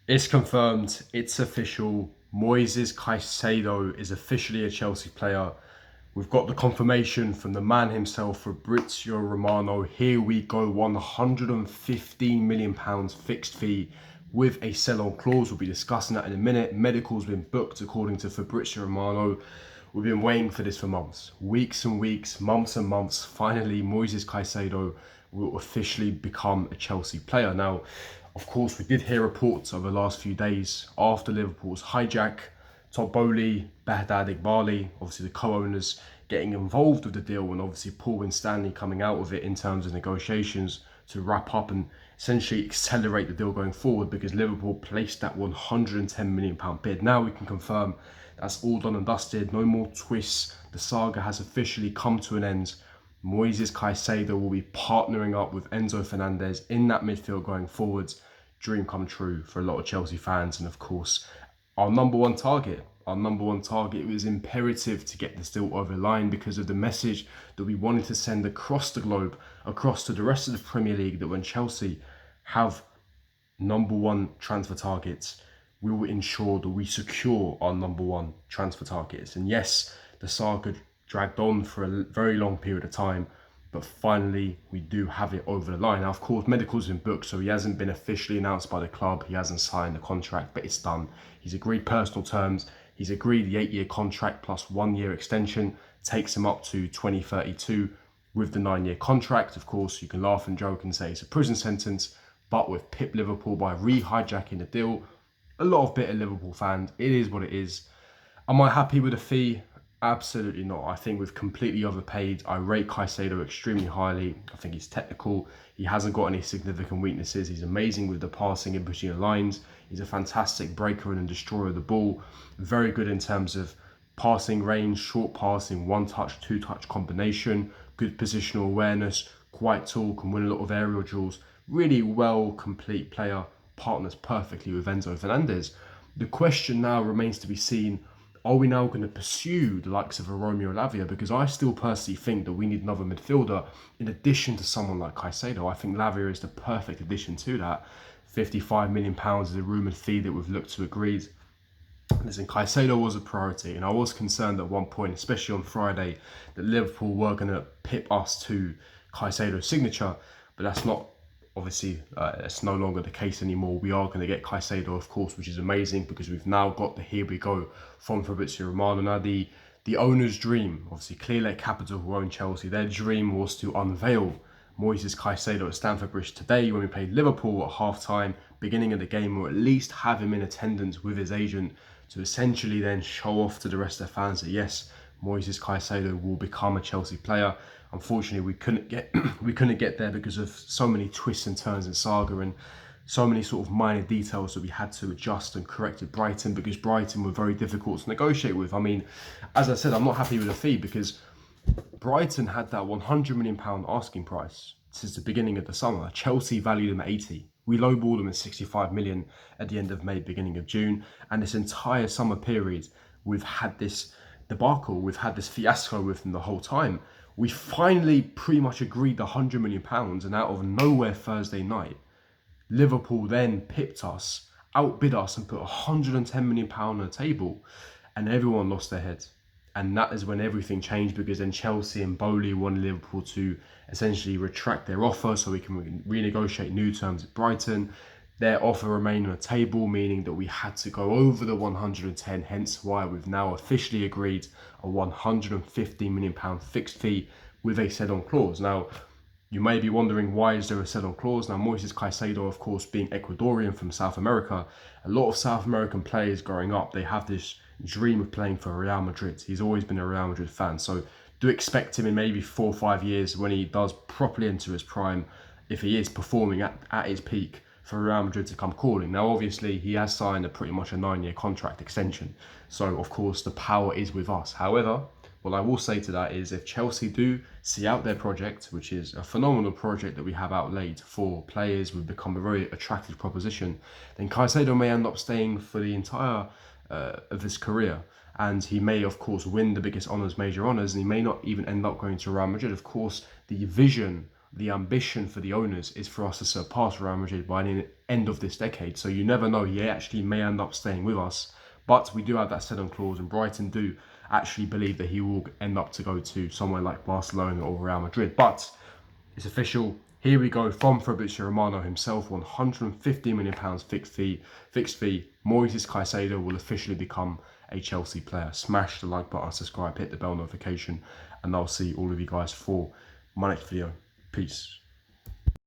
It's confirmed. It's official. Moises Caicedo is officially a Chelsea player. We've got the confirmation from the man himself, Fabrizio Romano. Here we go, £115 million fixed fee with a sell-on clause. We'll be discussing that in a minute. Medical's been booked according to Fabrizio Romano. We've been waiting for this for months, weeks and weeks, months and months. Finally, Moises Caicedo will officially become a Chelsea player. Now, of course, we did hear reports over the last few days after Liverpool's hijack. Todd Bowley, Behdad Igbali, obviously the co-owners, getting involved with the deal, and obviously Paul Winstanley coming out of it in terms of negotiations to wrap up and essentially accelerate the deal going forward, because Liverpool placed that £110 million bid. Now we can confirm that's all done and dusted. No more twists. The saga has officially come to an end. Moises Caicedo will be partnering up with Enzo Fernandez in that midfield going forwards. Dream come true for a lot of Chelsea fans, and of course, our number one target. Our number one target. It was imperative to get this deal over the line because of the message that we wanted to send across the globe, across to the rest of the Premier League, that when Chelsea have number one transfer targets, we will ensure that we secure our number one transfer targets. And yes, the saga dragged on for a very long period of time, but finally we do have it over the line. Now, of course, medical's been booked, so he hasn't been officially announced by the club. He hasn't signed the contract, but it's done. He's agreed personal terms. He's agreed the 8-year contract plus 1-year extension takes him up to 2032 with the 9-year contract. Of course, you can laugh and joke and say it's a prison sentence, but with Pip Liverpool by re-hijacking the deal, a lot of bitter Liverpool fans, it is what it is. Am I happy with the fee? Absolutely not. I think we've completely overpaid. I rate Caicedo extremely highly. I think he's technical. He hasn't got any significant weaknesses. He's amazing with the passing in between the lines. He's a fantastic breaker and destroyer of the ball. Very good in terms of passing range, short passing, one-touch, two-touch combination, good positional awareness, quite tall, can win a lot of aerial duels. Really well complete player, partners perfectly with Enzo Fernandez. The question now remains to be seen, are we now going to pursue the likes of a Romeo Lavia? Because I still personally think that we need another midfielder in addition to someone like Caicedo. I think Lavia is the perfect addition to that. £55 million is a rumoured fee that we've looked to agree. Listen, Caicedo was a priority, and I was concerned at one point, especially on Friday, that Liverpool were going to pip us to Caicedo's signature, but that's not, obviously, it's no longer the case anymore. We are going to get Caicedo, of course, which is amazing because we've now got the here we go from Fabrizio Romano. Now, the owner's dream, obviously, Clearlake Capital, who own Chelsea, their dream was to unveil Moises Caicedo at Stamford Bridge today when we played Liverpool at half-time, beginning of the game, or at least have him in attendance with his agent to essentially then show off to the rest of the fans that yes, Moises Caicedo will become a Chelsea player. Unfortunately, we couldn't get there because of so many twists and turns in saga and so many sort of minor details that we had to adjust and correct at Brighton, because Brighton were very difficult to negotiate with. I mean, as I said, I'm not happy with the fee because Brighton had that £100 million asking price since the beginning of the summer. Chelsea valued them at 80. We lowballed them at 65 million at the end of May, beginning of June. And this entire summer period, we've had this debacle, we've had this fiasco with them the whole time. We finally pretty much agreed the £100 million, and out of nowhere Thursday night, Liverpool then pipped us, outbid us, and put £110 million on the table, and everyone lost their heads. And that is when everything changed, because then Chelsea and Bowley wanted Liverpool to essentially retract their offer so we can renegotiate new terms at Brighton. Their offer remained on the table, meaning that we had to go over the 110, hence why we've now officially agreed a £115 million fixed fee with a said-on clause. Now, you may be wondering, why is there a said-on clause? Now, Moises Caicedo, of course, being Ecuadorian from South America, a lot of South American players growing up, they have this dream of playing for Real Madrid. He's always been a Real Madrid fan. So do expect him in maybe 4 or 5 years, when he does properly enter his prime, if he is performing at his peak, for Real Madrid to come calling. Now, obviously, he has signed a pretty much a 9-year contract extension. So, of course, the power is with us. However, what I will say to that is, if Chelsea do see out their project, which is a phenomenal project that we have outlaid for players, we've become a very attractive proposition, then Caicedo may end up staying for the entire of his career. And he may, of course, win the biggest honours, major honours, and he may not even end up going to Real Madrid. Of course, the vision the ambition for the owners is for us to surpass Real Madrid by the end of this decade. So you never know, he actually may end up staying with us. But we do have that sell-on clause, and Brighton do actually believe that he will end up to go to somewhere like Barcelona or Real Madrid. But it's official. Here we go from Fabrizio Romano himself, £150 million fixed fee. Moises Caicedo will officially become a Chelsea player. Smash the like button, subscribe, hit the bell notification, and I'll see all of you guys for my next video. Peace.